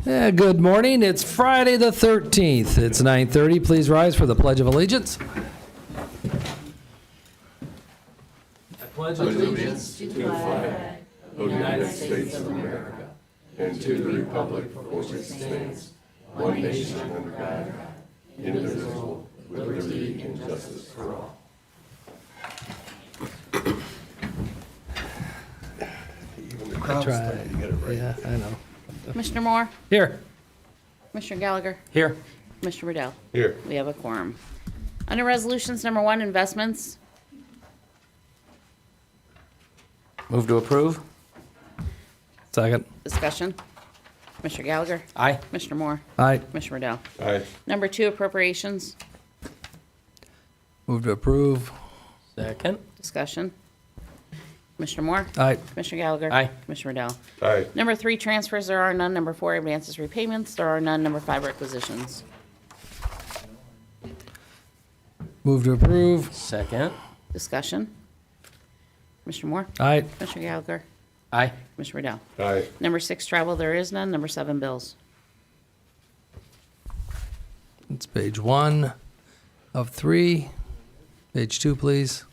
Yeah, good morning. It's Friday the 13th. It's 9:30. Please rise for the Pledge of Allegiance. I pledge allegiance to the flag of the United States of America and to the republic for which it stands, one nation under God, indivisible, with liberty and justice for all. I tried. Yeah, I know. Commissioner Moore, Here. Commissioner Gallagher, Here. Commissioner Riddell. Here. We have a quorum. Under Resolutions Number 1, Investments, Move to approve. Second. Discussion. Commissioner Gallagher, Aye. Commissioner Moore, Aye. Commissioner Riddell. Aye. Number 2, Appropriations, Move to approve. Second. Discussion. Commissioner Moore, Aye. Commissioner Gallagher. Aye. Commissioner Riddell. Aye. Number 3, Transfers, there are none. Number 4, Advances, Repayments, there are none. Number 5, Requisitions. Move to approve. Second. Discussion. Commissioner Moore, Aye. Commissioner Gallagher, Aye. Commissioner Riddell. Aye. Number 6, Travel, there is none. Number 7, Bills. It's page 1 of 3. Page 2, please.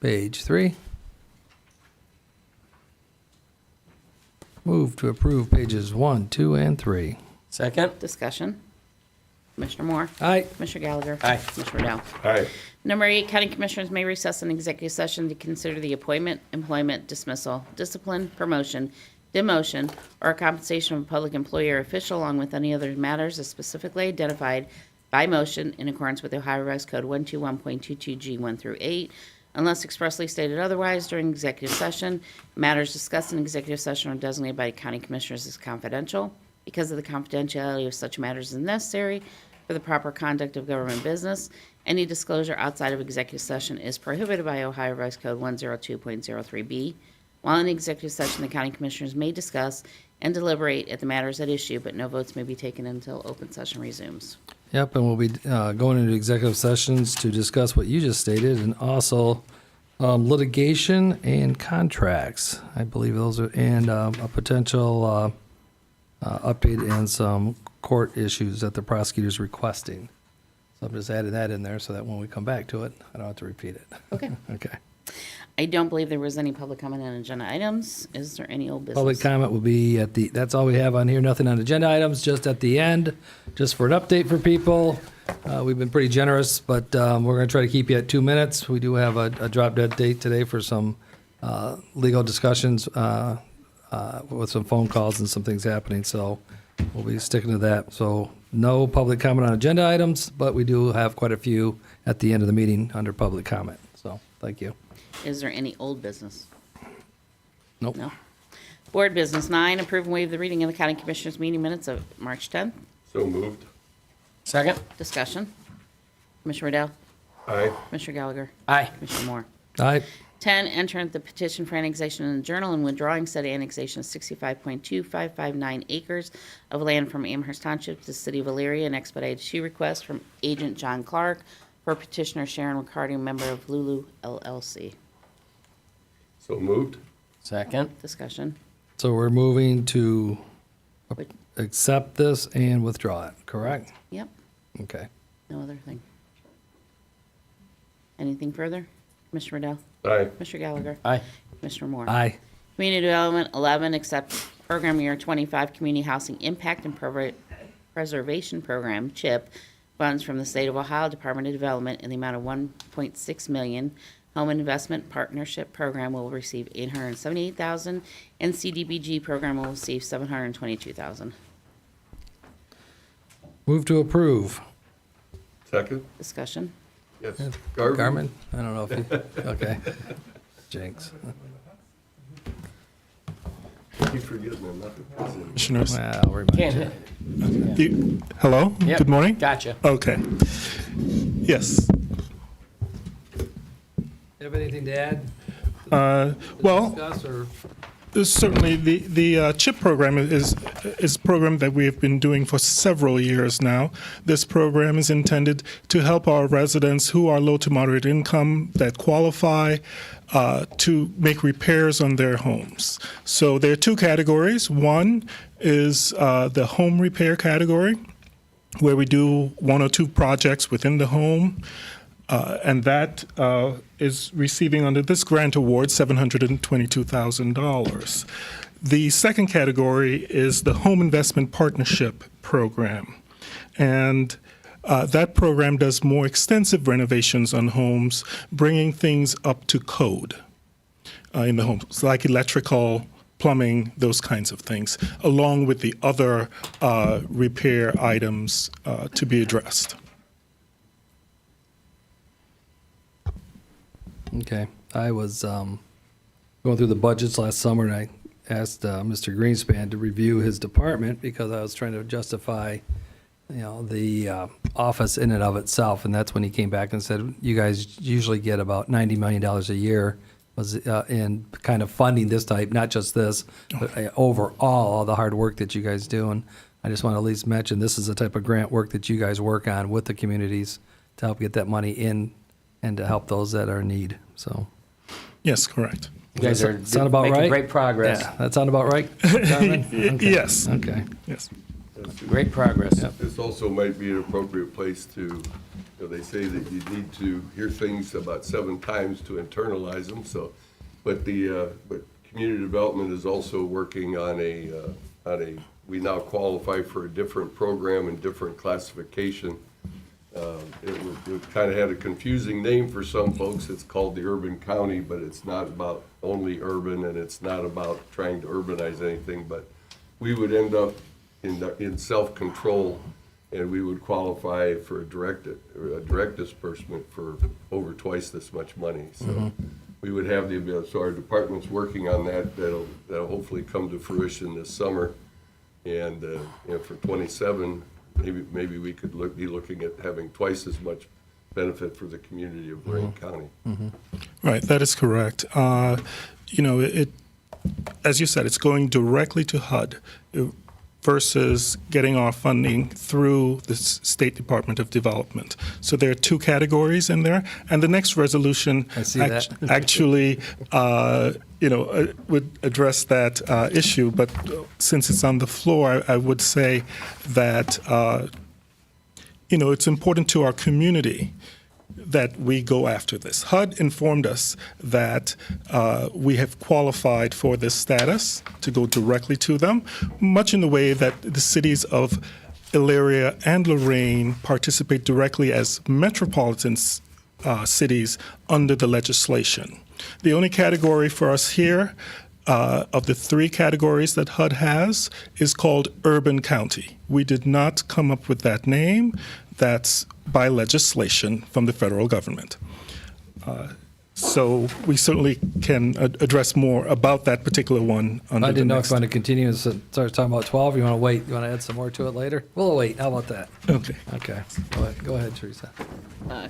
Page 3. Move to approve pages 1, 2, and 3. Second. Discussion. Commissioner Moore, Aye. Commissioner Gallagher. Aye. Commissioner Riddell. Aye. Number 8, county commissioners may recess an executive session to consider the appointment, employment, dismissal, discipline, promotion, demotion, or compensation of a public employee or official, along with any other matters as specifically identified by motion in accordance with Ohio Revised Code 121.22G1 through 8, unless expressly stated otherwise during executive session. Matters discussed in executive session are designated by county commissioners as confidential. Because of the confidentiality of such matters is necessary for the proper conduct of government business, any disclosure outside of executive session is prohibited by Ohio Revised Code 102.03B. While in executive session, the county commissioners may discuss and deliberate at the matters at issue, but no votes may be taken until open session resumes. Yep, and we'll be going into executive sessions to discuss what you just stated, and also litigation and contracts. I believe those are, and a potential update and some court issues that the prosecutor's requesting. So I'm just adding that in there so that when we come back to it, I don't have to repeat it. Okay. Okay. I don't believe there was any public comment on agenda items. Is there any old business? Public comment will be at the, that's all we have on here, nothing on agenda items, just at the end, just for an update for people. We've been pretty generous, but we're going to try to keep you at 2 minutes. We do have a drop dead date today for some legal discussions with some phone calls and some things happening, so we'll be sticking to that. So no public comment on agenda items, but we do have quite a few at the end of the meeting under public comment. So thank you. Is there any old business? Nope. No. Board business 9, approve and waive the reading of the county commissioners meeting minutes of March 10th. So moved. Second. Discussion. Commissioner Riddell. Aye. Commissioner Gallagher. Aye. Commissioner Moore. Aye. 10, enter the petition for annexation in the journal and withdrawing said annexation of 65.2559 acres of land from Amherst Township to the city of Elyria and expedited 2 requests from agent John Clark for petitioner Sharon Riccardi, member of Lulu LLC. So moved. Second. Discussion. So we're moving to Wait. accept this and withdraw it, correct? Yep, Okay. no other thing. Anything further? Commissioner Riddell. Aye. Commissioner Gallagher. Aye. Commissioner Moore. Aye. Community Development 11, accept Program Year 25 Community Housing Impact and Preservation Program, CHIP, funds from the State of Ohio Department of Development in the amount of $1.6 million. Home Investment Partnership Program will receive $878,000, and CDBG program will receive $722,000. Move to approve. Second. Discussion. Yes. Garmin? I don't know if you, okay. Jinx. Keep forgetting I'm not the president. Commissioners. Well, I'll remind Can't. you. Hello? Yep. Good morning? Gotcha. Okay. Yes. You have anything to add? Well, Discuss or? Certainly, the CHIP program is a program that we have been doing for several years now. This program is intended to help our residents who are low to moderate income that qualify to make repairs on their homes. So there are two categories. One is the home repair category, where we do one or two projects within the home. And that is receiving under this grant award $722,000. The second category is the Home Investment Partnership Program. And that program does more extensive renovations on homes, bringing things up to code in the homes, like electrical, plumbing, those kinds of things, along with the other repair items to be addressed. Okay. I was going through the budgets last summer, and I asked Mr. Greenspan to review his department because I was trying to justify, the office in and of itself. And that's when he came back and said, you guys usually get about $90 million a year was in kind of funding this type, not just this, but overall, all the hard work that you guys do. And I just want to at least mention this is the type of grant work that you guys work on with the communities to help get that money in and to help those that are in need. So, Yes, correct. You guys are sound about making right? great progress. yeah, that sound about right, Carmen? Okay. Yes. Okay. Yes. Great progress. Yep. This also might be an appropriate place to, they say that you need to hear things about 7 times to internalize them, so, but community development is also working on we now qualify for a different program and different classification. It kind of had a confusing name for some folks. It's called the urban county, but it's not about only urban, and it's not about trying to urbanize anything, but we would end up in self-control, and we would qualify for a direct disbursement for over twice this much money. So we would have the ability, so our department's working on that. That'll hopefully come to fruition this summer. And for 27, maybe we could be looking at having twice as much benefit for the community of Lorain County. Right, that is correct. It, as you said, it's going directly to HUD versus getting our funding through the State Department of Development. So there are two categories in there, and the next resolution I see that. actually, would address that issue. But since it's on the floor, I would say that it's important to our community that we go after this. HUD informed us that we have qualified for this status to go directly to them, much in the way that the cities of Elyria and Lorain participate directly as metropolitan cities under the legislation. The only category for us here of the 3 categories that HUD has is called urban county. We did not come up with that name. That's by legislation from the federal government. So we certainly can address more about that particular one under I didn't the know next. if you want to continue and start talking about 12. You want to wait? You want to add some more to it later? We'll wait. How about that? Okay. Okay. Go ahead, Teresa.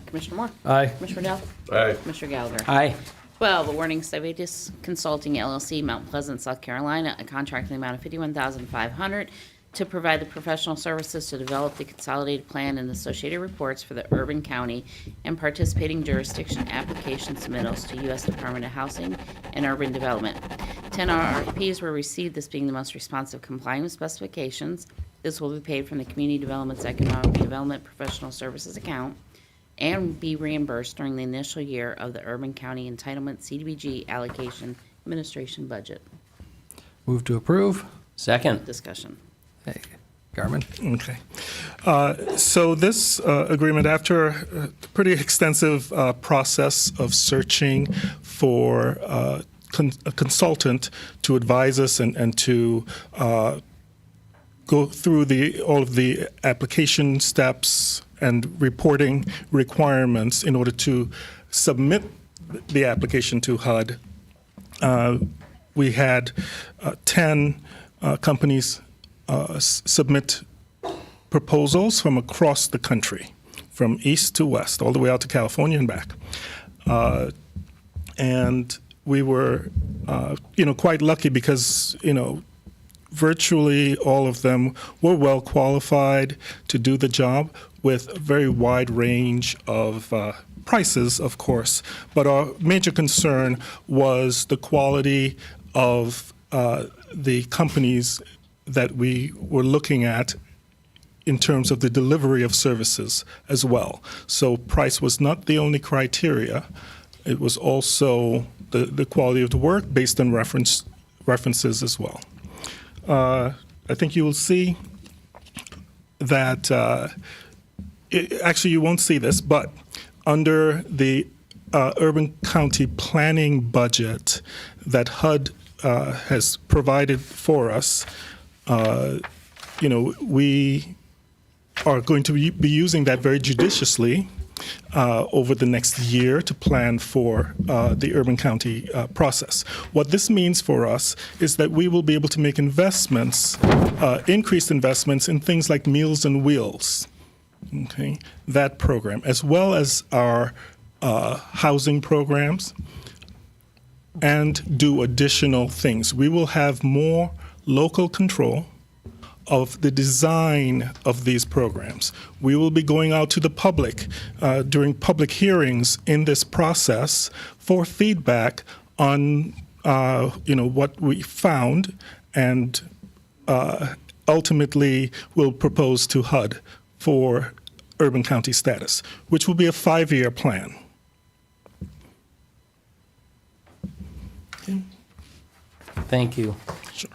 Commissioner Moore? Aye. Commissioner Dell? Aye. Commissioner Gallagher? Aye. 12, awarding Civitas Consulting LLC, Mount Pleasant, South Carolina, a contract in the amount of $51,500 to provide the professional services to develop the consolidated plan and associated reports for the urban county and participating jurisdiction application submittals to U.S. Department of Housing and Urban Development. 10 RFPs were received, this being the most responsive complying with specifications. This will be paid from the Community Development's Economic Development Professional Services account and be reimbursed during the initial year of the Urban County Entitlement CDBG Allocation Administration Budget. Move to approve. Second. Discussion. Hey, Garmin. Okay. So this agreement, after a pretty extensive process of searching for a consultant to advise us and to go through all of the application steps and reporting requirements in order to submit the application to HUD, we had 10 companies submit proposals from across the country, from east to west, all the way out to California and back. And we were, quite lucky because, virtually all of them were well qualified to do the job with a very wide range of prices, of course. But our major concern was the quality of the companies that we were looking at in terms of the delivery of services as well. So price was not the only criteria. It was also the quality of the work based on references as well. I think you will see that, actually you won't see this, but under the urban county planning budget that HUD has provided for us, we are going to be using that very judiciously over the next year to plan for the urban county process. What this means for us is that we will be able to make investments, increased investments in things like Meals on Wheels, okay, that program, as well as our housing programs, and do additional things. We will have more local control of the design of these programs. We will be going out to the public during public hearings in this process for feedback on what we found, and ultimately will propose to HUD for urban county status, which will be a 5-year plan. Thank you.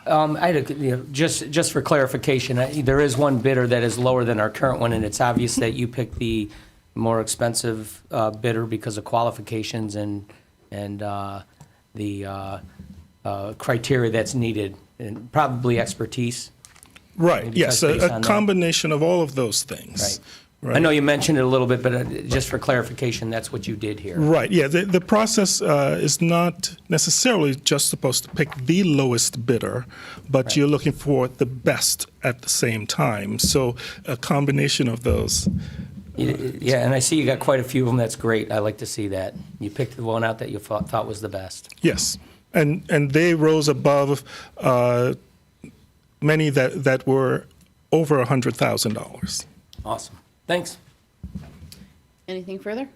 I had just for clarification, there is one bidder that is lower than our current one, and it's obvious that you picked the more expensive bidder because of qualifications and the criteria that's needed, and probably expertise. Right, Maybe yes, touch base a on that. combination of all of those things. Right. I know you mentioned it a little bit, but just for clarification, that's what you did here. Right, yeah, the process is not necessarily just supposed to pick the lowest bidder, but Right. you're looking for the best at the same time. So a combination of those. Yeah, and I see you got quite a few of them. That's great. I like to see that. You picked the one out that you thought was the best. Yes, and they rose above many that were over $100,000. Awesome. Thanks. Anything further?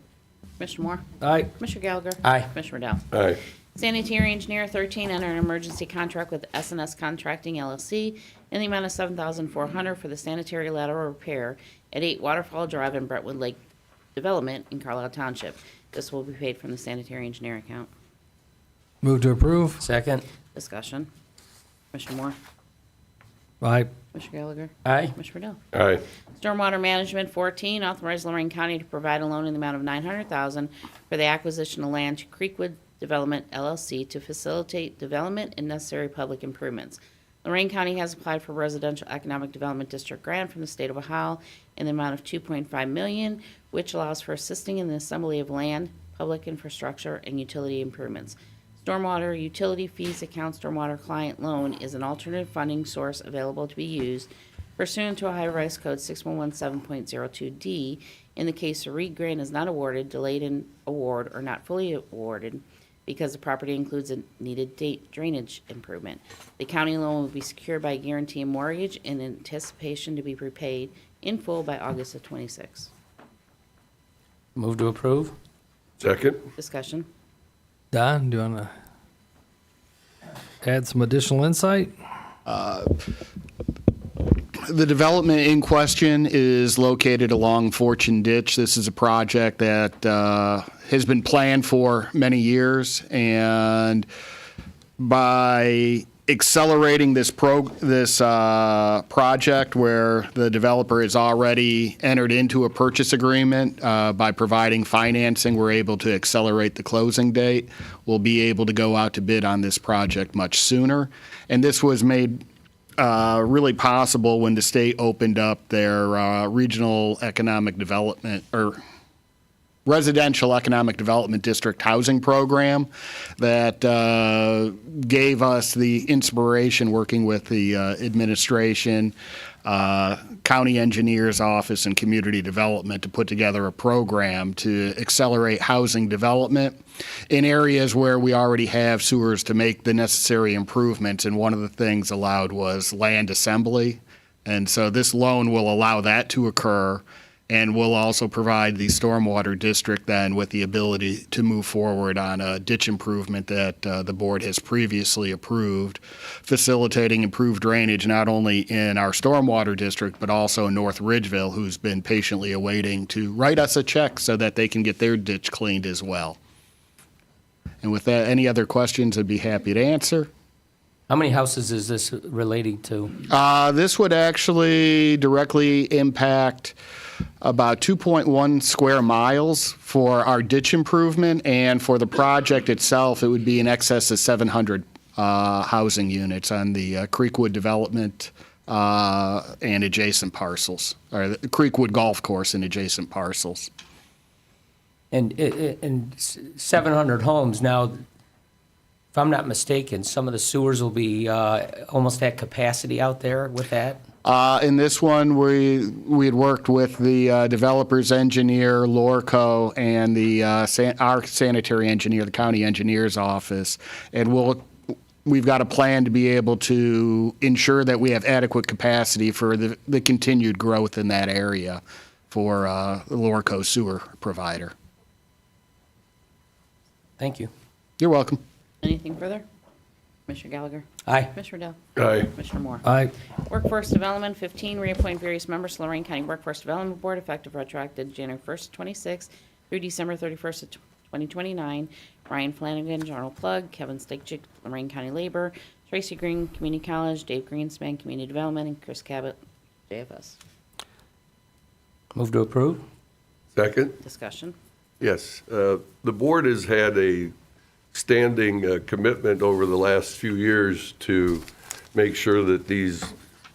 Commissioner Moore? Aye. Commissioner Gallagher? Aye. Commissioner Dow? Aye. Sanitary Engineer 13, enter an emergency contract with S&S Contracting LLC in the amount of $7,400 for the sanitary lateral repair at 8 Waterfall Drive in Brentwood Lake Development in Carlisle Township. This will be paid from the sanitary engineer account. Move to approve. Second. Discussion. Commissioner Moore? Aye. Commissioner Gallagher? Aye. Commissioner Dow? Aye. Stormwater Management 14, authorize Lorain County to provide a loan in the amount of $900,000 for the acquisition of land to Creekwood Development LLC to facilitate development and necessary public improvements. Lorain County has applied for residential economic development district grant from the state of Ohio in the amount of $2.5 million, which allows for assisting in the assembly of land, public infrastructure, and utility improvements. Stormwater utility fees account stormwater client loan is an alternative funding source available to be used pursuant to Ohio Revised Code 6117.02D in the case a REIT grant is not awarded, delayed in award, or not fully awarded because the property includes a needed drainage improvement. The county loan will be secured by a guarantee and mortgage in anticipation to be prepaid in full by August of 26. Move to approve. Second. Discussion. Don, do you want to add some additional insight? The development in question is located along Fortune Ditch. This is a project that has been planned for many years, and by accelerating this project where the developer has already entered into a purchase agreement, by providing financing, we're able to accelerate the closing date. We'll be able to go out to bid on this project much sooner, and this was made really possible when the state opened up their regional economic development, or residential economic development district housing program that gave us the inspiration working with the administration, county engineer's office, and community development to put together a program to accelerate housing development in areas where we already have sewers to make the necessary improvements. And one of the things allowed was land assembly. And so this loan will allow that to occur, and will also provide the stormwater district then with the ability to move forward on a ditch improvement that the board has previously approved, facilitating improved drainage not only in our stormwater district, but also in North Ridgeville, who's been patiently awaiting to write us a check so that they can get their ditch cleaned as well. And with that, any other questions, I'd be happy to answer. How many houses is this relating to? This would actually directly impact about 2.1 square miles for our ditch improvement, and for the project itself, it would be in excess of 700 housing units on the Creekwood development and adjacent parcels, or the Creekwood Golf Course and adjacent parcels. And 700 homes. Now, if I'm not mistaken, some of the sewers will be almost at capacity out there with that? In this one, we had worked with the developer's engineer, Lorco, and the our sanitary engineer, the county engineer's office, and we've got a plan to be able to ensure that we have adequate capacity for the continued growth in that area for the Lorco sewer provider. Thank you. You're welcome. Anything further? Commissioner Gallagher? Aye. Commissioner Dell? Aye. Commissioner Moore? Aye. Workforce Development, 15, reappoint various members to Lorain County Workforce Development Board effective retroactive January 1st, 26 through December 31st of 2029. Ryan Flanagan, General Plug, Kevin Stikchik, Lorain County Labor, Tracy Green, Community College, Dave Greenspan, Community Development, and Chris Cabot, JFS. Move to approve? Second? Discussion. Yes. The board has had a standing commitment over the last few years to make sure that these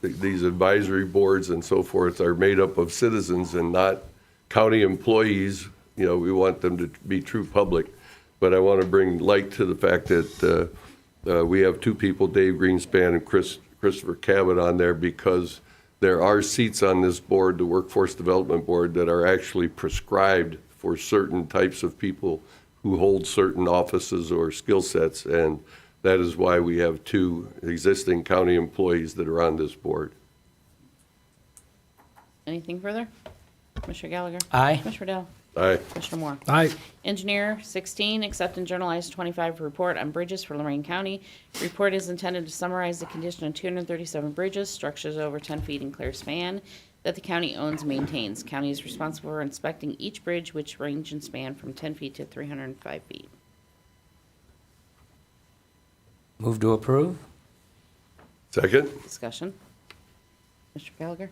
advisory boards and so forth are made up of citizens and not county employees. You know, we want them to be true public. But I want to bring light to the fact that we have two people, Dave Greenspan and Christopher Cabot, on there because there are seats on this board, the Workforce Development Board, that are actually prescribed for certain types of people who hold certain offices or skill sets, and that is why we have two existing county employees that are on this board. Anything further? Commissioner Gallagher? Aye. Commissioner Dell? Aye. Commissioner Moore? Aye. Engineer, 16, accept and journalize 25 report on bridges for Lorain County. Report is intended to summarize the condition of 237 bridges, structures over 10 feet in clear span, that the county owns and maintains. County is responsible for inspecting each bridge, which range and span from 10 feet to 305 feet. Move to approve? Second? Discussion. Mr. Gallagher?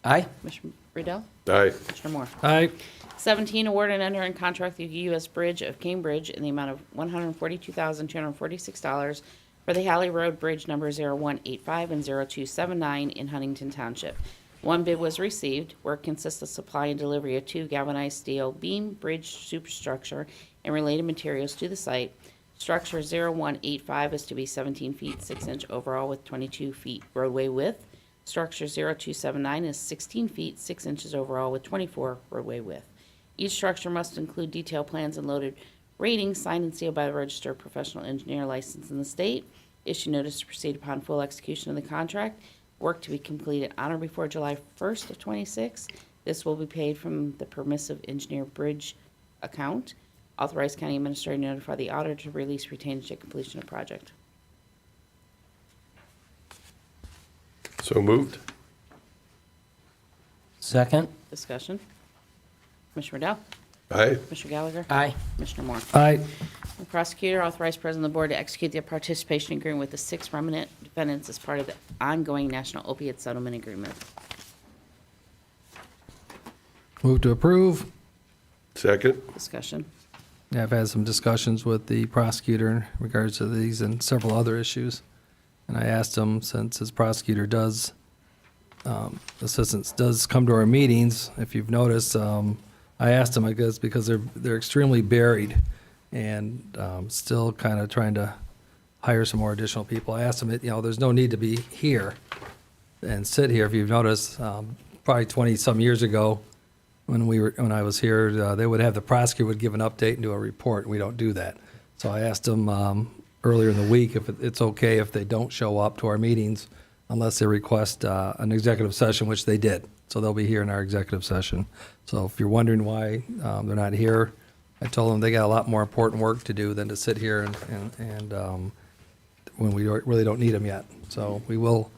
Aye. Mr. Riddell? Aye. Mr. Moore? Aye. 17, award and enter in contract with the U.S. Bridge of Cambridge in the amount of $142,246 for the Halley Road Bridge number 0185 and 0279 in Huntington Township. One bid was received. Work consists of supply and delivery of 2 galvanized steel beam bridge superstructure and related materials to the site. Structure 0185 is to be 17 feet 6 inch overall with 22 feet roadway width. Structure 0279 is 16 feet 6 inches overall with 24 roadway width. Each structure must include detailed plans and loaded ratings signed and sealed by the registered professional engineer licensed in the state. Issue notice to proceed upon full execution of the contract. Work to be completed on or before July 1st of 26. This will be paid from the permissive engineer bridge account. Authorized county administrator to notify the auditor to release retainage at completion of project. So moved? Second? Discussion. Commissioner Riddell? Aye. Commissioner Gallagher? Aye. Commissioner Moore? Aye. The prosecutor authorized president of the board to execute the participation agreement with the 6 remnant defendants as part of the ongoing national opiate settlement agreement. Move to approve. Second? Discussion. Yeah, I've had some discussions with the prosecutor in regards to these and several other issues. And I asked him, since his prosecutor assistance does come to our meetings, if you've noticed, I I asked them, I guess, because they're extremely buried and still kind of trying to hire some more additional people. I asked them, there's no need to be here and sit here. If you've noticed, probably 20-some years ago, when I was here, they would have the prosecutor would give an update and do a report. We don't do that. So I asked them earlier in the week if it's okay if they don't show up to our meetings unless they request an executive session, which they did. So they'll be here in our executive session. So if you're wondering why they're not here, I told them they got a lot more important work to do than to sit here and when we really don't need them yet. So we will.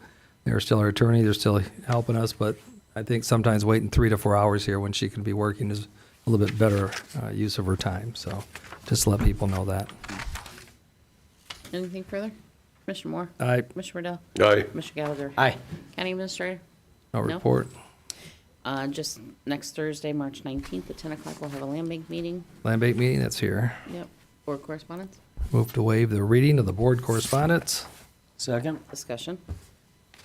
They're still our attorney. They're still helping us, but I think sometimes waiting 3 to 4 hours here when she can be working is a little bit better use of her time. So just to let people know that. Anything further? Commissioner Moore? Aye. Commissioner Riddell? Aye. Commissioner Gallagher? Aye. County Administrator? No No. report. Just next Thursday, March 19th at 10 o'clock, we'll have a land bank meeting. Land bank meeting, that's here. Yep. Board correspondence? Move to waive the reading of the board correspondence. Second. Discussion.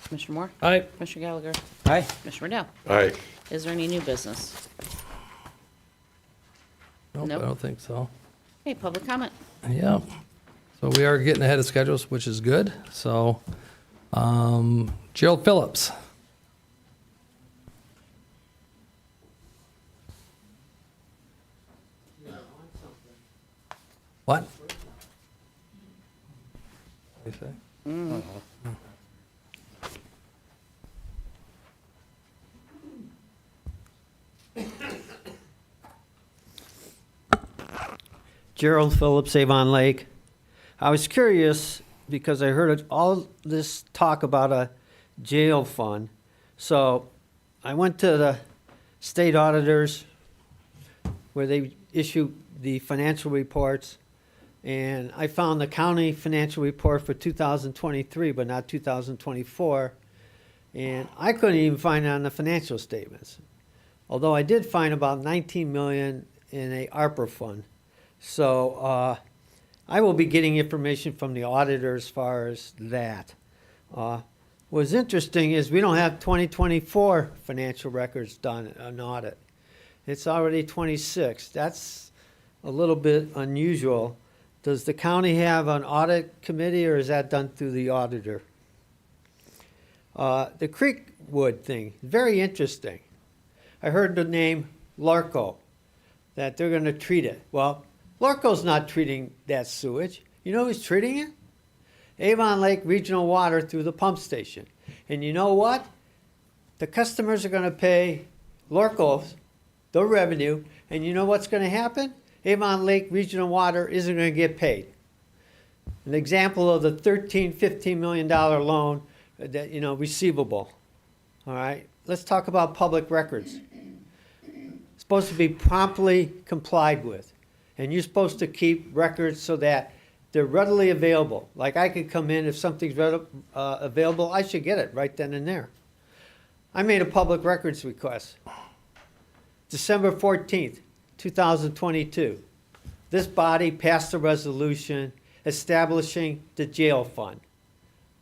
Commissioner Moore? Aye. Commissioner Gallagher? Aye. Commissioner Riddell? Aye. Is there any new business? Nope, Nope. I don't think so. Okay, public comment. Yeah. So we are getting ahead of schedules, which is good. So, Gerald Phillips. What? What do you say? Gerald Phillips, Avon Lake. I was curious because I heard all this talk about a jail fund. So I went to the state auditors where they issue the financial reports, and I found the county financial report for 2023, but not 2024. And I couldn't even find it on the financial statements. Although I did find about 19 million in a ARPA fund. So I will be getting information from the auditor as far as that. What's interesting is we don't have 2024 financial records done, an audit. It's already 26. That's a little bit unusual. Does the county have an audit committee, or is that done through the auditor? The Creekwood thing, very interesting. I heard the name Larco, that they're going to treat it. Well, Larco's not treating that sewage. You know who's treating it? Avon Lake Regional Water through the pump station. And you know what? The customers are going to pay Larco the revenue, and you know what's going to happen? Avon Lake Regional Water isn't going to get paid. An example of the $13-15 million loan that, receivable. All right, let's talk about public records. It's supposed to be promptly complied with, and you're supposed to keep records so that they're readily available. Like I could come in, if something's available, I should get it right then and there. I made a public records request. December 14th, 2022. This body passed a resolution establishing the jail fund.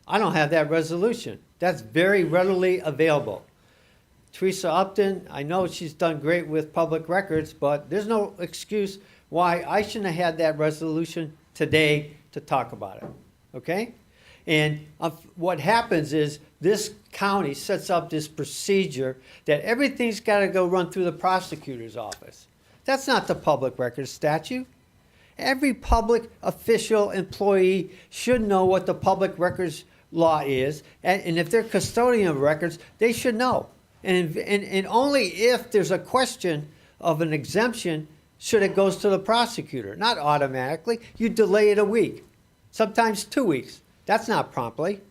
I don't have that resolution. That's very readily available. Teresa Upton, I know she's done great with public records, but there's no excuse why I shouldn't have had that resolution today to talk about it, okay? And what happens is this county sets up this procedure that everything's got to go run through the prosecutor's office. That's not the public records statute. Every public official employee should know what the public records law is, and if they're custodian of records, they should know. And only if there's a question of an exemption should it goes to the prosecutor, not automatically. You delay it a week, sometimes 2 weeks. That's not promptly.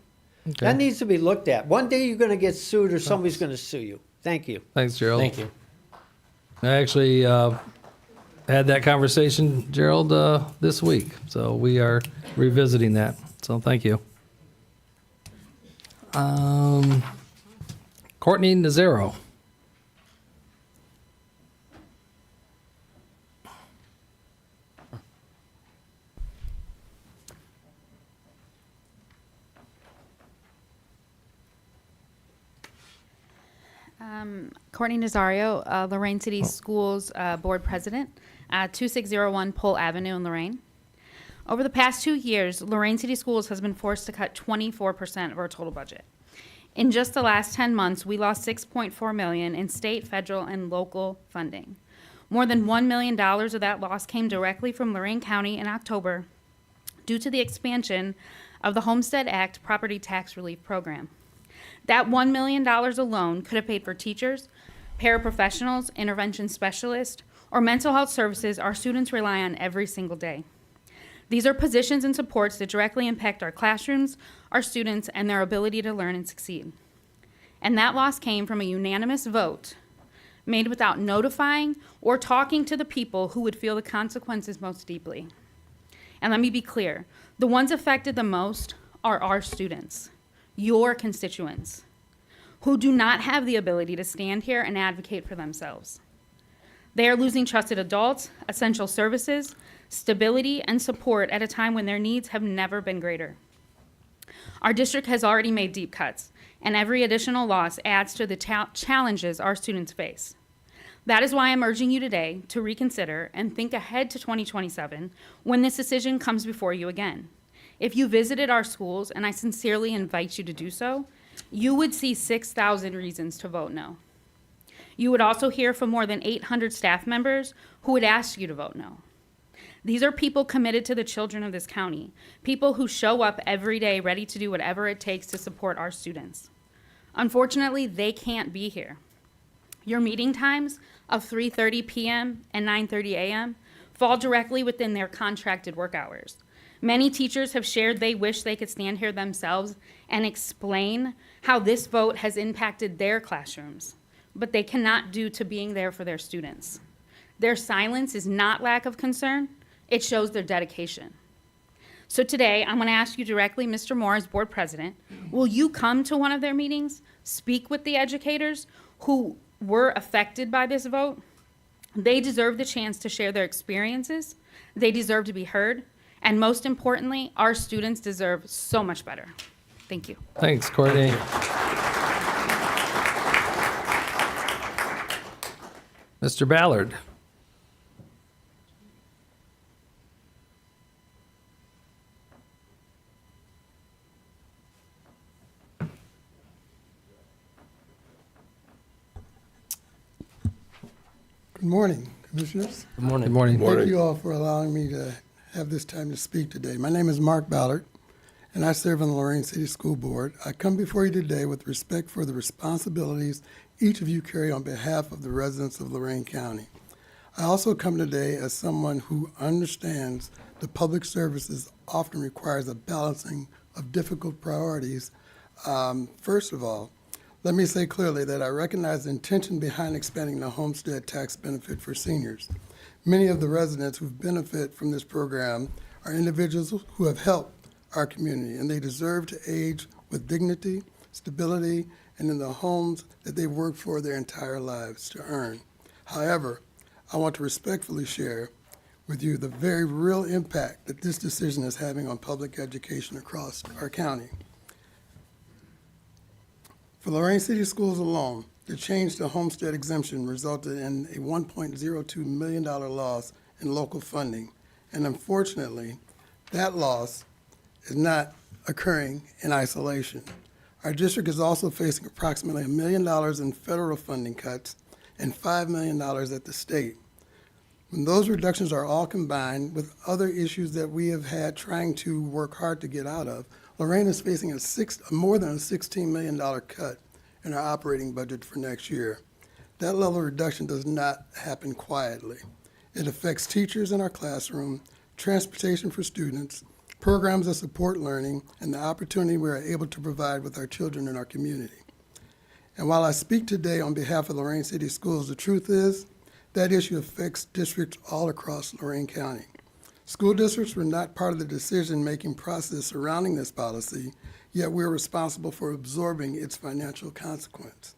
Okay. That needs to be looked at. One day you're going to get sued or somebody's going to sue you. Thank you. Thanks, Gerald. Thank you. I actually had that conversation, Gerald, this week. So we are revisiting that. So thank you. Courtney Nazaro. Courtney Nazario, Lorain City Schools Board President, 2601 Pole Avenue in Lorain. Over the past 2 years, Lorain City Schools has been forced to cut 24% of our total budget. In just the last 10 months, we lost $6.4 million in state, federal, and local funding. More than $1 million of that loss came directly from Lorain County in October due to the expansion of the Homestead Act Property Tax Relief Program. That $1 million alone could have paid for teachers, paraprofessionals, intervention specialists, or mental health services our students rely on every single day. These are positions and supports that directly impact our classrooms, our students, and their ability to learn and succeed. And that loss came from a unanimous vote made without notifying or talking to the people who would feel the consequences most deeply. And let me be clear, the ones affected the most are our students, your constituents, who do not have the ability to stand here and advocate for themselves. They are losing trusted adults, essential services, stability, and support at a time when their needs have never been greater. Our district has already made deep cuts, and every additional loss adds to the challenges our students face. That is why I'm urging you today to reconsider and think ahead to 2027 when this decision comes before you again. If you visited our schools, and I sincerely invite you to do so, you would see 6,000 reasons to vote no. You would also hear from more than 800 staff members who would ask you to vote no. These are people committed to the children of this county, people who show up every day ready to do whatever it takes to support our students. Unfortunately, they can't be here. Your meeting times of 3:30 p.m. and 9:30 a.m. fall directly within their contracted work hours. Many teachers have shared they wish they could stand here themselves and explain how this vote has impacted their classrooms, but they cannot due to being there for their students. Their silence is not lack of concern, it shows their dedication. So today, I'm going to ask you directly, Mr. Moore, as board president, will you come to one of their meetings, speak with the educators who were affected by this vote? They deserve the chance to share their experiences, they deserve to be heard, and most importantly, our students deserve so much better. Thank you. Thanks, Courtney. Mr. Ballard. Good morning, Commissioners. Good morning. Good morning. Thank you all for allowing me to have this time to speak today. My name is Mark Ballard, and I serve on the Lorain City School Board. I come before you today with respect for the responsibilities each of you carry on behalf of the residents of Lorain County. I also come today as someone who understands the public services often requires a balancing of difficult priorities. First of all, let me say clearly that I recognize the intention behind expanding the homestead tax benefit for seniors. Many of the residents who benefit from this program are individuals who have helped our community, and they deserve to age with dignity, stability, and in the homes that they've worked for their entire lives to earn. However, I want to respectfully share with you the very real impact that this decision is having on public education across our county. For Lorain City Schools alone, the change to homestead exemption resulted in a $1.02 million loss in local funding. And unfortunately, that loss is not occurring in isolation. Our district is also facing approximately $1 million in federal funding cuts and $5 million at the state. When those reductions are all combined with other issues that we have had trying to work hard to get out of, Lorain is facing a more than a $16 million cut in our operating budget for next year. That level of reduction does not happen quietly. It affects teachers in our classroom, transportation for students, programs that support learning, and the opportunity we are able to provide with our children in our community. And while I speak today on behalf of Lorain City Schools, the truth is that issue affects districts all across Lorain County. School districts were not part of the decision-making process surrounding this policy, yet we're responsible for absorbing its financial consequence.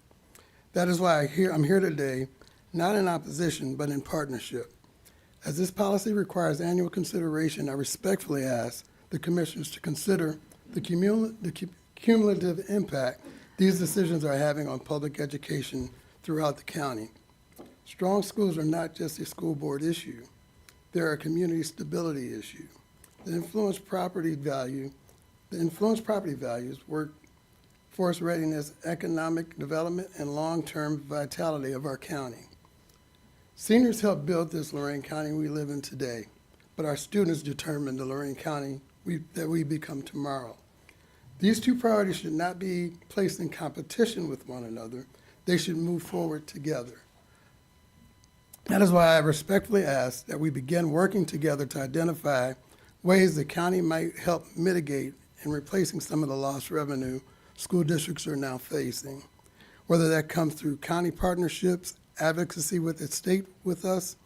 That is why I'm here today, not in opposition, but in partnership. As this policy requires annual consideration, I respectfully ask the commissioners to consider the cumulative impact these decisions are having on public education throughout the county. Strong schools are not just a school board issue. They're a community stability issue. The influence property values, workforce readiness, economic development, and long-term vitality of our county. Seniors help build this Lorain County we live in today, but our students determine the Lorain County that we become tomorrow. These two priorities should not be placed in competition with one another. They should move forward together. That is why I respectfully ask that we begin working together to identify ways the county might help mitigate in replacing some of the lost revenue school districts are now facing, whether that comes through county partnerships, advocacy with the state with us,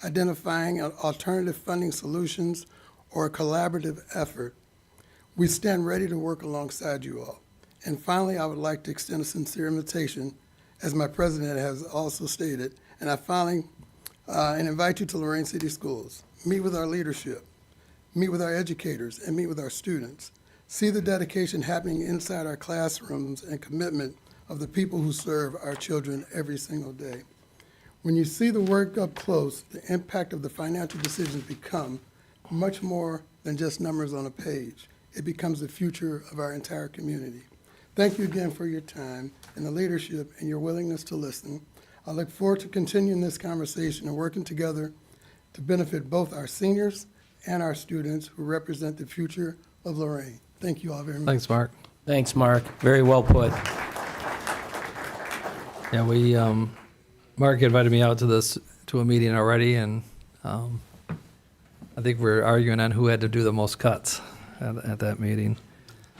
identifying alternative funding solutions, or a collaborative effort. We stand ready to work alongside you all. And finally, I would like to extend a sincere invitation, as my president has also stated, and invite you to Lorain City Schools. Meet with our leadership, meet with our educators, and meet with our students. See the dedication happening inside our classrooms and commitment of the people who serve our children every single day. When you see the work up close, the impact of the financial decisions become much more than just numbers on a page. It becomes the future of our entire community. Thank you again for your time and the leadership and your willingness to listen. I look forward to continuing this conversation and working together to benefit both our seniors and our students who represent the future of Lorain. Thank you all very much. Thanks, Mark. Thanks, Mark. Very well put. Yeah, Mark invited me out to a meeting already, and I think we're arguing on who had to do the most cuts at that meeting.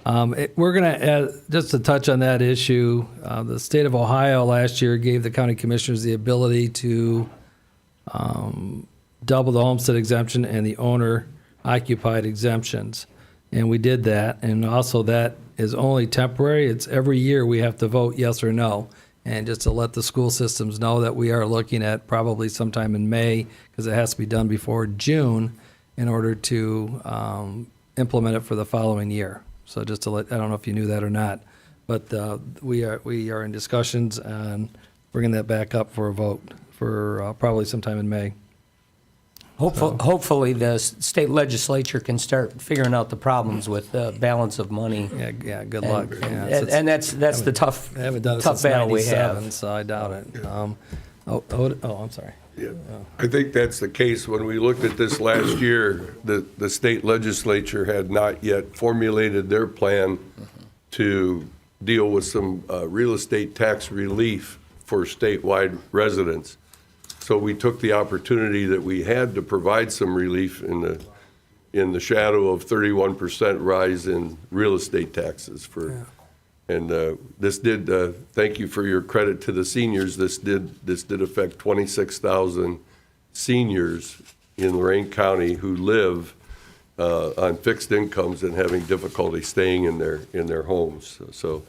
We're going to, just to touch on that issue, the state of Ohio last year gave the county commissioners the ability to double the homestead exemption and the owner occupied exemptions. And we did that. And also that is only temporary. It's every year we have to vote yes or no. And just to let the school systems know that we are looking at probably sometime in May, because it has to be done before June in order to implement it for the following year. So just to let, I don't know if you knew that or not, but we are in discussions on bringing that back up for a vote for probably sometime in May. Hopefully, the state legislature can start figuring out the problems with the balance of money. Yeah, good luck. And that's the tough I haven't done it tough since battle we 97, have. so I doubt it. I'm sorry. Yeah, I think that's the case. When we looked at this last year, the state legislature had not yet formulated their plan to deal with some real estate tax relief for statewide residents. So we took the opportunity that we had to provide some relief in the shadow of 31% rise in real estate taxes for. And this did, thank you for your credit to the seniors, this did affect 26,000 seniors in Lorain County who live on fixed incomes and having difficulty staying in their homes. So,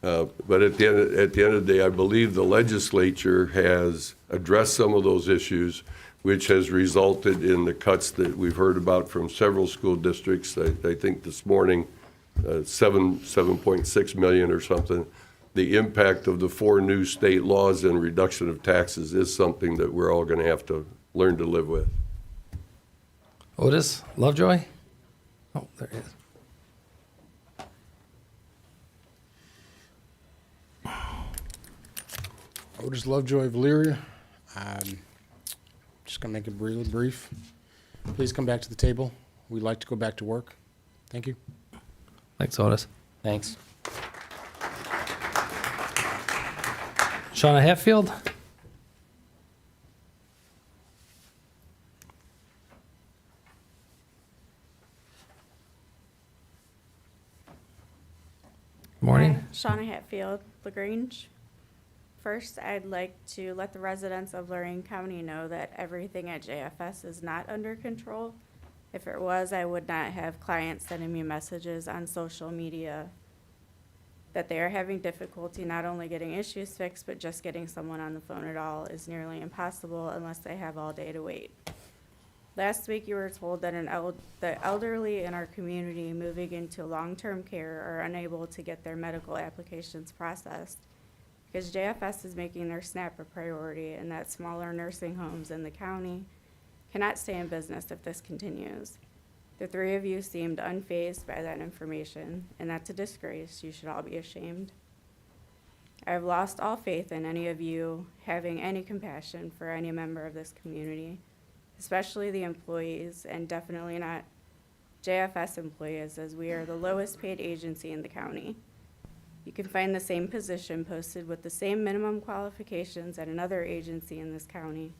but at the end of the day, I believe the legislature has addressed some of those issues, which has resulted in the cuts that we've heard about from several school districts. I think this morning, 7.6 million or something. The impact of the 4 new state laws and reduction of taxes is something that we're all going to have to learn to live with. Otis Lovejoy? Oh, there he is. Otis Lovejoy of Elyria. Just going to make it really brief. Please come back to the table. We'd like to go back to work. Thank you. Thanks, Otis. Thanks. Shauna Hatfield? Morning. Hi, Shauna Hatfield, LaGrange. First, I'd like to let the residents of Lorain County know that everything at JFS is not under control. If it was, I would not have clients sending me messages on social media that they are having difficulty not only getting issues fixed, but just getting someone on the phone at all is nearly impossible unless they have all day to wait. Last week, you were told that the elderly in our community moving into long-term care are unable to get their medical applications processed because JFS is making their SNAP a priority, and that smaller nursing homes in the county cannot stay in business if this continues. The three of you seemed unfazed by that information, and that's a disgrace. You should all be ashamed. I have lost all faith in any of you having any compassion for any member of this community, especially the employees, and definitely not JFS employees, as we are the lowest paid agency in the county. You can find the same position posted with the same minimum qualifications at another agency in this county,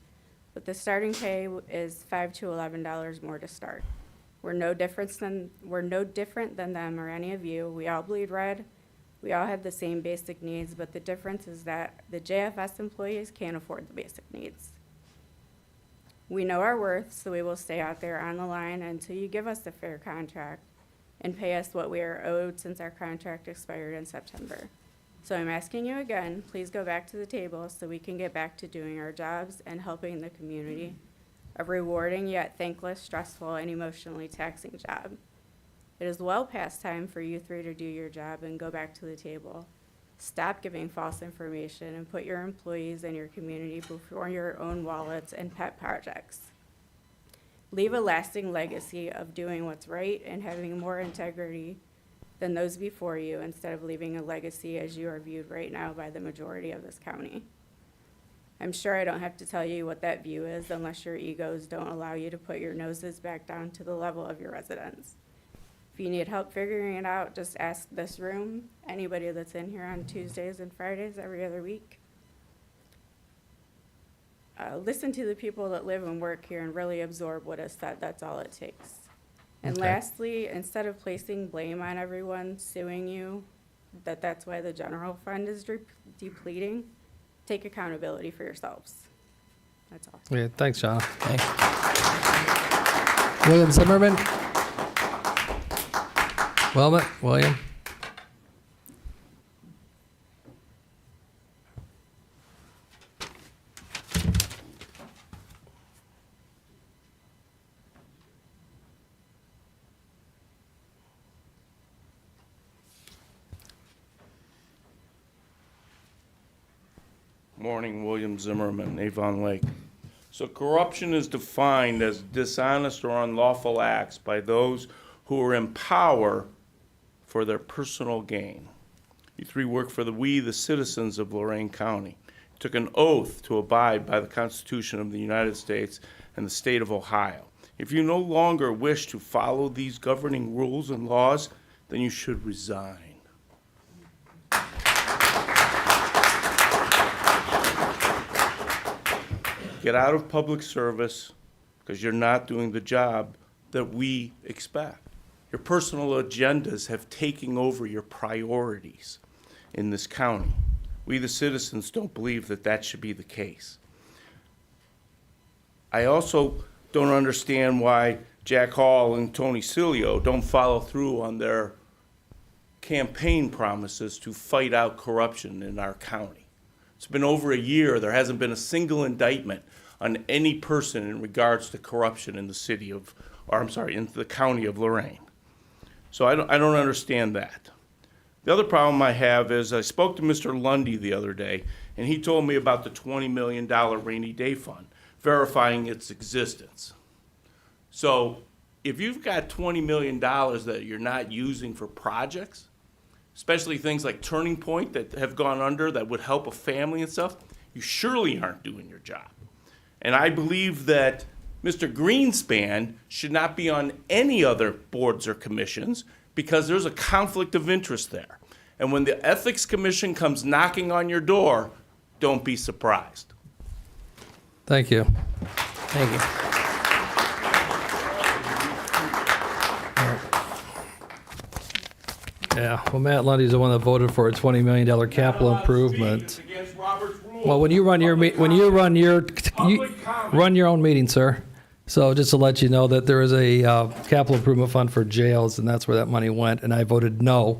but the starting pay is $5 to $11 more to start. We're no different than them or any of you. We all bleed red. We all have the same basic needs, but the difference is that the JFS employees can't afford the basic needs. We know our worth, so we will stay out there on the line until you give us a fair contract and pay us what we are owed since our contract expired in September. So I'm asking you again, please go back to the table so we can get back to doing our jobs and helping the community, a rewarding yet thankless, stressful, and emotionally taxing job. It is well past time for you three to do your job and go back to the table. Stop giving false information and put your employees and your community before your own wallets and pet projects. Leave a lasting legacy of doing what's right and having more integrity than those before you, instead of leaving a legacy as you are viewed right now by the majority of this county. I'm sure I don't have to tell you what that view is unless your egos don't allow you to put your noses back down to the level of your residents. If you need help figuring it out, just ask this room, anybody that's in here on Tuesdays and Fridays every other week. Listen to the people that live and work here and really absorb what is said. That's all it takes. And Okay. lastly, instead of placing blame on everyone, suing you, that's why the general fund is depleting, take accountability for yourselves. That's all. Yeah, thanks, John. Thanks. William Zimmerman? William? Morning, William Zimmerman, Avon Lake. So corruption is defined as dishonest or unlawful acts by those who are in power for their personal gain. You three work for we, the citizens of Lorain County. You took an oath to abide by the Constitution of the United States and the state of Ohio. If you no longer wish to follow these governing rules and laws, then you should resign. Get out of public service because you're not doing the job that we expect. Your personal agendas have taken over your priorities in this county. We, the citizens, don't believe that that should be the case. I also don't understand why Jack Hall and Tony Cilio don't follow through on their campaign promises to fight out corruption in our county. It's been over a year. There hasn't been a single indictment on any person in regards to corruption in the city of, or I'm sorry, in the county of Lorain. So I don't understand that. The other problem I have is I spoke to Mr. Lundy the other day, and he told me about the $20 million rainy day fund, verifying its existence. So if you've got $20 million that you're not using for projects, especially things like Turning Point that have gone under that would help a family and stuff, you surely aren't doing your job. And I believe that Mr. Greenspan should not be on any other boards or commissions because there's a conflict of interest there. And when the Ethics Commission comes knocking on your door, don't be surprised. Thank you. Thank you. Yeah, well, Matt Lundy's the one that voted for a $20 million capital improvement. Against Robert's rules. Well, when you run your, you run your own meeting, sir. So just to let you know that there is a capital improvement fund for jails, and that's where that money went, and I voted no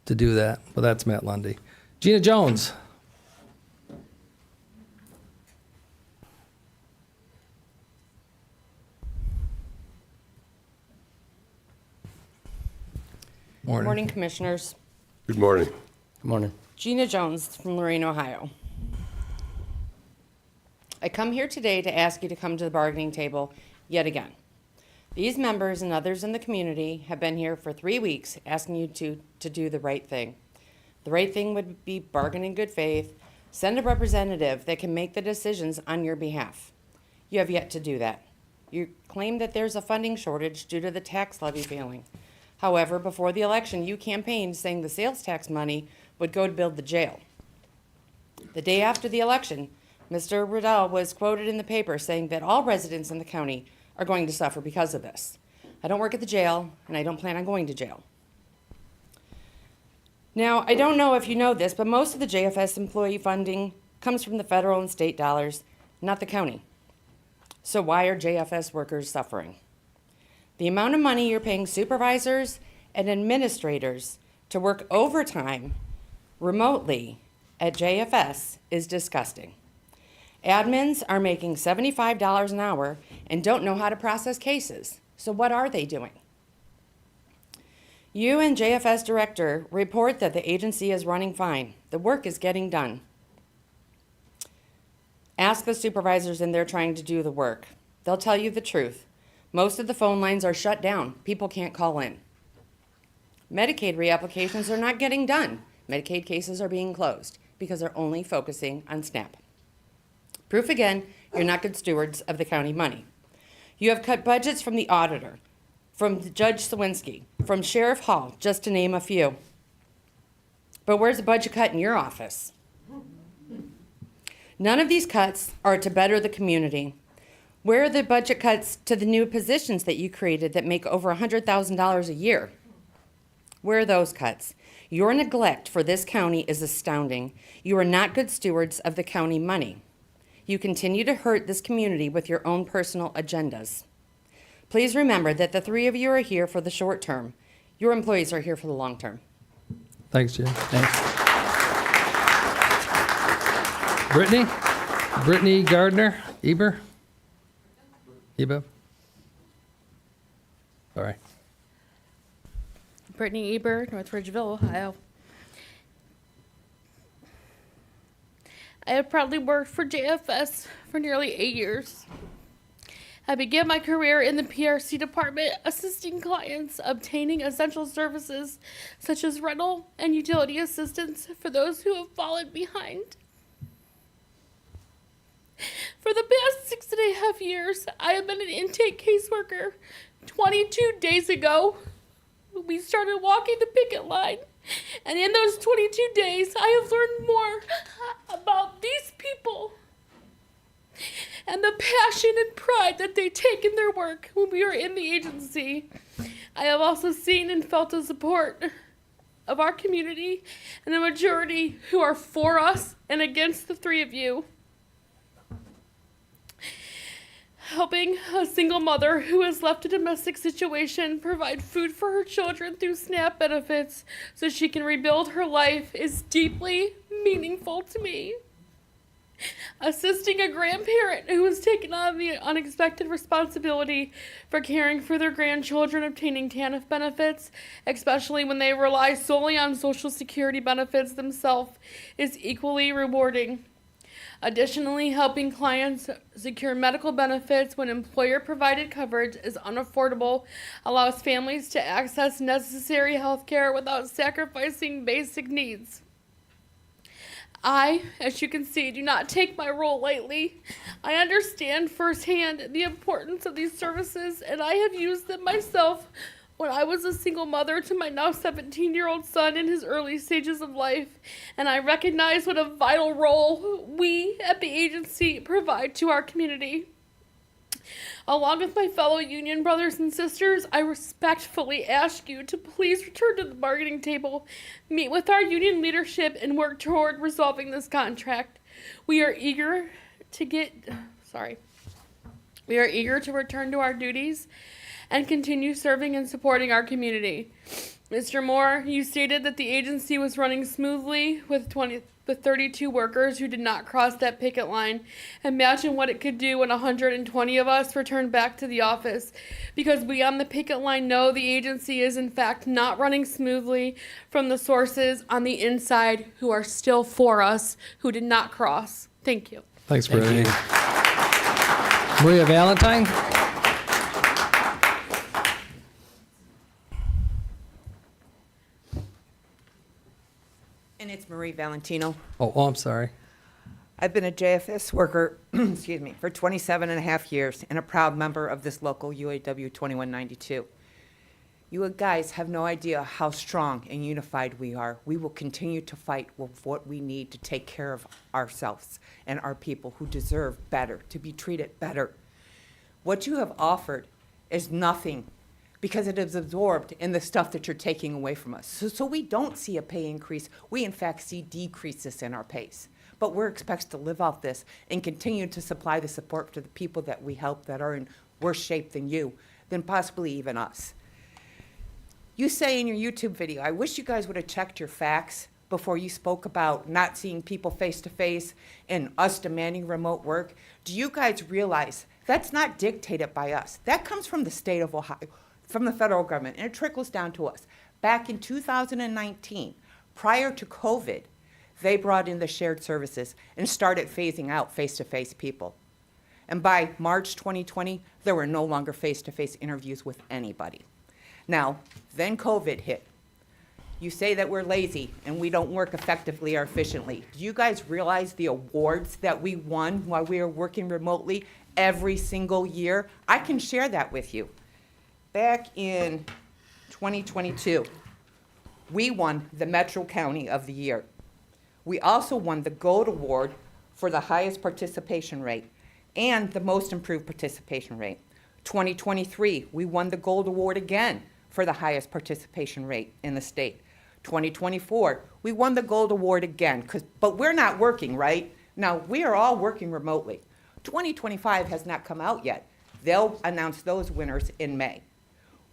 to do that. But that's Matt Lundy. Gina Jones. Morning, Commissioners. Good morning. Good morning. Gina Jones from Lorain, Ohio. I come here today to ask you to come to the bargaining table yet again. These members and others in the community have been here for 3 weeks asking you to do the right thing. The right thing would be bargain in good faith, send a representative that can make the decisions on your behalf. You have yet to do that. You claim that there's a funding shortage due to the tax levy failing. However, before the election, you campaigned saying the sales tax money would go to build the jail. The day after the election, Mr. Riddell was quoted in the paper saying that all residents in the county are going to suffer because of this. I don't work at the jail, and I don't plan on going to jail. Now, I don't know if you know this, but most of the JFS employee funding comes from the federal and state dollars, not the county. So why are JFS workers suffering? The amount of money you're paying supervisors and administrators to work overtime remotely at JFS is disgusting. Admins are making $75 an hour and don't know how to process cases. So what are they doing? You and JFS director report that the agency is running fine. The work is getting done. Ask the supervisors and they're trying to do the work. They'll tell you the truth. Most of the phone lines are shut down. People can't call in. Medicaid reapplications are not getting done. Medicaid cases are being closed because they're only focusing on SNAP. Proof again, you're not good stewards of the county money. You have cut budgets from the auditor, from Judge Sawinski, from Sheriff Hall, just to name a few. But where's the budget cut in your office? None of these cuts are to better the community. Where are the budget cuts to the new positions that you created that make over $100,000 a year? Where are those cuts? Your neglect for this county is astounding. You are not good stewards of the county money. You continue to hurt this community with your own personal agendas. Please remember that the three of you are here for the short term. Your employees are here for the long term. Thanks, Jim. Thanks. Brittany Gardner, Eber? Sorry. Brittany Eber, North Ridgeville, Ohio. I have proudly worked for JFS for nearly 8 years. I began my career in the PRC department assisting clients obtaining essential services such as rental and utility assistance for those who have fallen behind. For the past 6.5 years, I have been an intake caseworker. 22 days ago, we started walking the picket line. And in those 22 days, I have learned more about these people and the passion and pride that they take in their work when we are in the agency. I have also seen and felt the support of our community and a majority who are for us and against the three of you. Helping a single mother who has left a domestic situation provide food for her children through SNAP benefits so she can rebuild her life is deeply meaningful to me. Assisting a grandparent who has taken on the unexpected responsibility for caring for their grandchildren obtaining TANF benefits, especially when they rely solely on Social Security benefits themselves, is equally rewarding. Additionally, helping clients secure medical benefits when employer-provided coverage is unaffordable allows families to access necessary health care without sacrificing basic needs. I, as you can see, do not take my role lightly. I understand firsthand the importance of these services, and I have used them myself when I was a single mother to my now 17-year-old son in his early stages of life, and I recognize what a vital role we at the agency provide to our community. Along with my fellow union brothers and sisters, I respectfully ask you to please return to the bargaining table, meet with our union leadership, and work toward resolving this contract. We are eager to return to our duties and continue serving and supporting our community. Mr. Moore, you stated that the agency was running smoothly with 32 workers who did not cross that picket line. Imagine what it could do when 120 of us return back to the office. Because we on the picket line know the agency is in fact not running smoothly from the sources on the inside who are still for us, who did not cross. Thank you. Thanks, Brittany. Maria Valentine? And it's Marie Valentino. Oh, I'm sorry. I've been a JFS worker, excuse me, for 27 and a half years and a proud member of this local UAW 2192. You guys have no idea how strong and unified we are. We will continue to fight with what we need to take care of ourselves and our people who deserve better, to be treated better. What you have offered is nothing because it is absorbed in the stuff that you're taking away from us. So we don't see a pay increase. We, in fact, see decreases in our pays. But we're expected to live off this and continue to supply the support to the people that we help that are in worse shape than you, than possibly even us. You say in your YouTube video, I wish you guys would have checked your facts before you spoke about not seeing people face to face and us demanding remote work. Do you guys realize that's not dictated by us? That comes from the state of Ohio, from the federal government, and it trickles down to us. Back in 2019, prior to COVID, they brought in the shared services and started phasing out face-to-face people. And by March 2020, there were no longer face-to-face interviews with anybody. Now, then COVID hit. You say that we're lazy and we don't work effectively or efficiently. Do you guys realize the awards that we won while we were working remotely every single year? I can share that with you. Back in 2022, we won the Metro County of the Year. We also won the Gold Award for the highest participation rate and the most improved participation rate. 2023, we won the Gold Award again for the highest participation rate in the state. 2024, we won the Gold Award again, but we're not working, right? Now, we are all working remotely. 2025 has not come out yet. They'll announce those winners in May.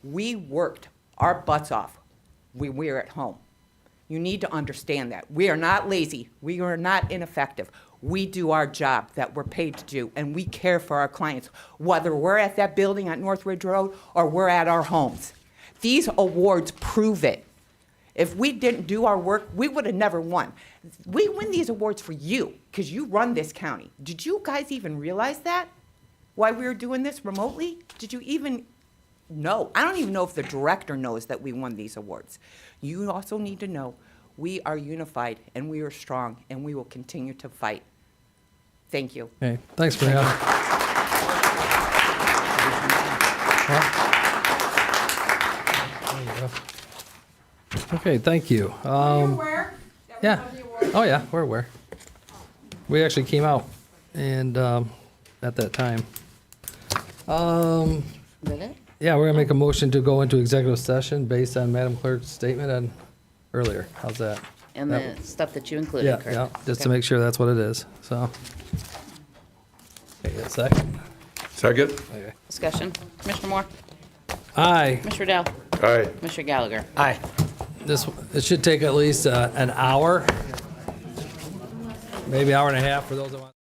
We worked our butts off when we were at home. You need to understand that. We are not lazy. We are not ineffective. We do our job that we're paid to do, and we care for our clients, whether we're at that building at Northridge Road or we're at our homes. These awards prove it. If we didn't do our work, we would have never won. We win these awards for you, because you run this county. Did you guys even realize that? Why we were doing this remotely? Did you even know? I don't even know if the director knows that we won these awards. You also need to know we are unified and we are strong and we will continue to fight. Thank you. Okay, thanks, Maria. Okay, thank you. Yeah. Oh, yeah, we're aware. We actually came out and at that time. Did it? Yeah, we're gonna make a motion to go into executive session based on Madam Clerk's statement on earlier. How's that? And the stuff that you included, Yeah, correct? yeah, just to Okay. make sure that's what it is, so. Okay, a second. Second? Okay. Discussion. Commissioner Moore? Aye, Commissioner Dell? Aye. Commissioner Gallagher? Aye. it should take at least an hour, maybe hour and a half for those that want.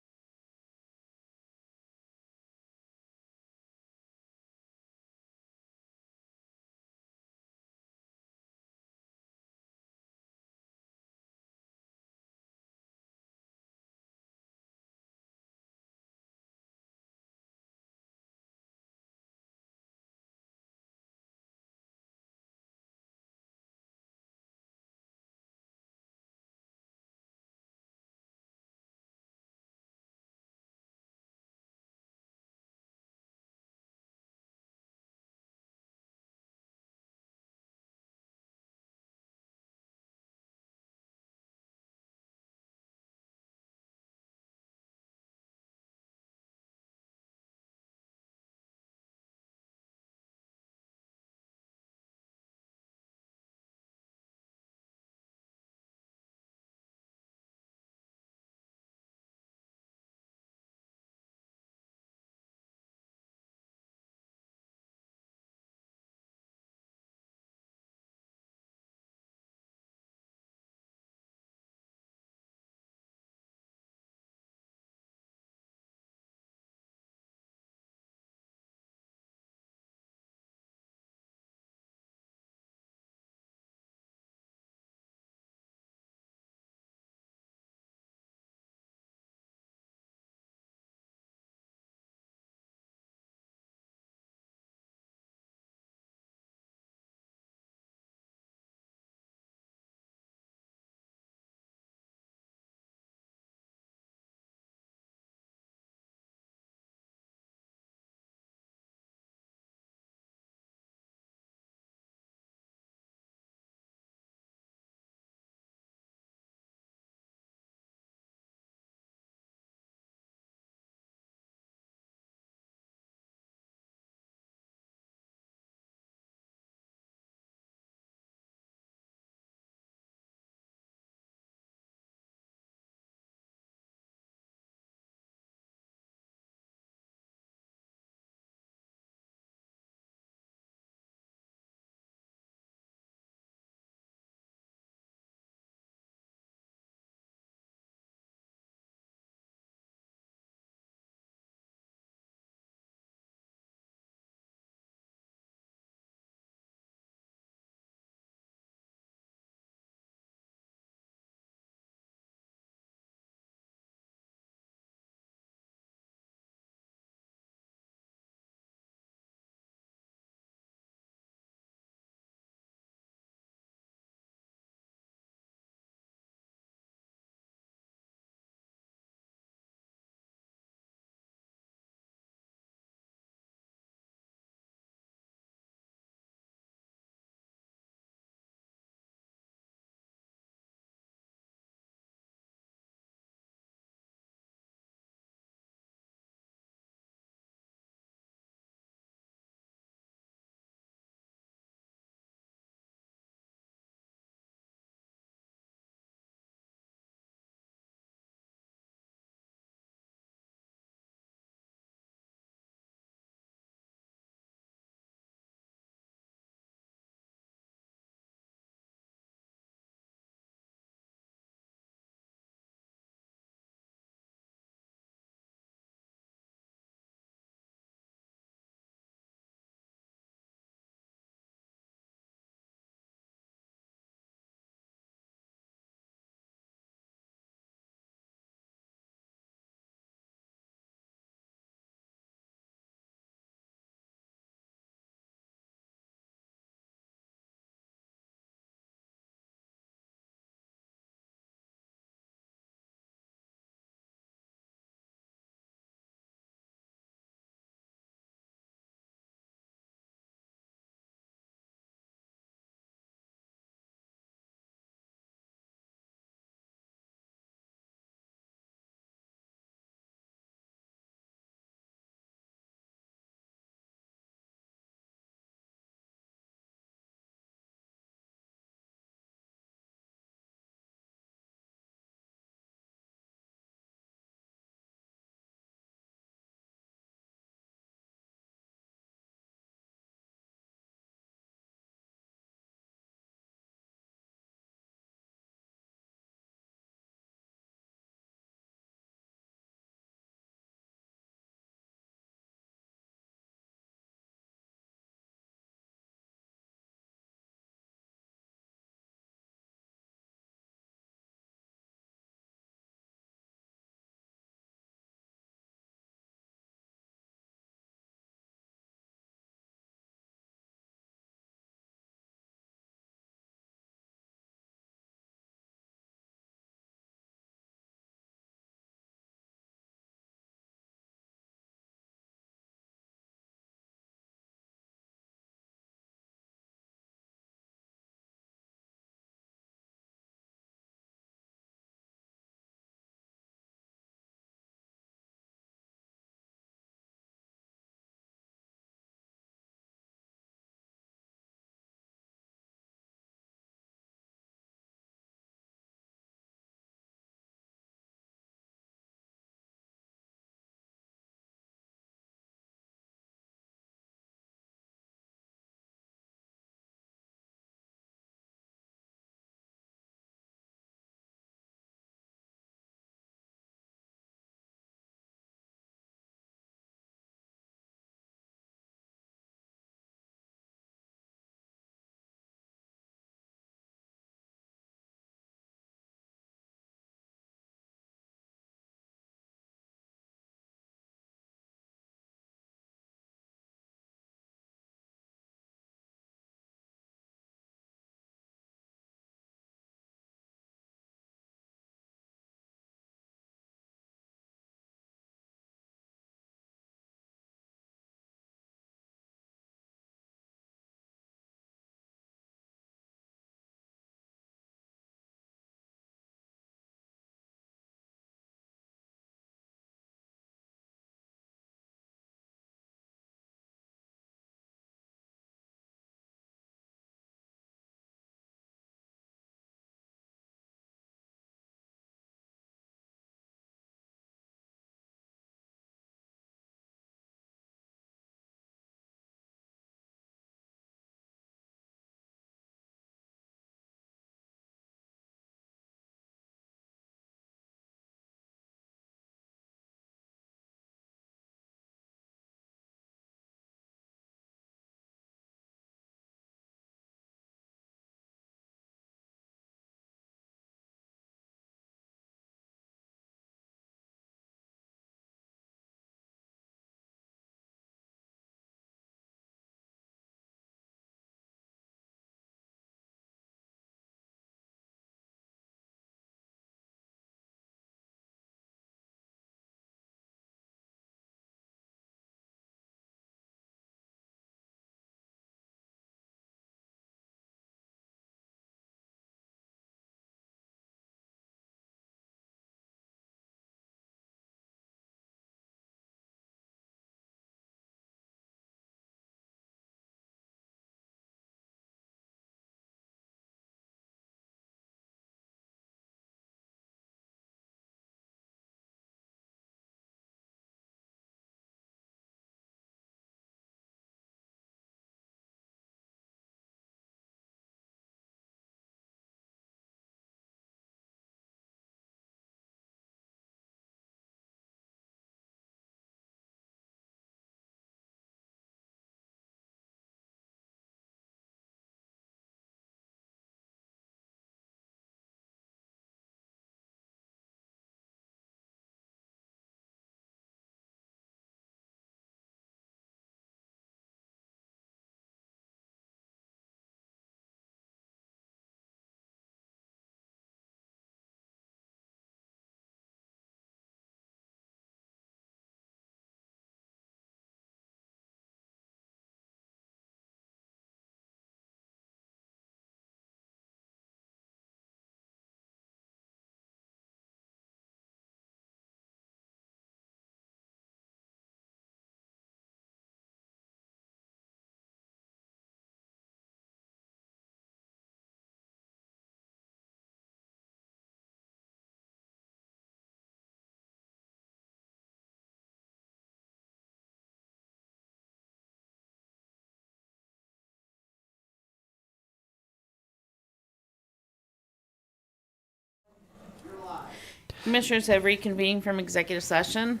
Commissioners have reconvened from executive session.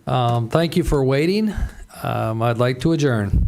Thank you for waiting. I'd like to adjourn.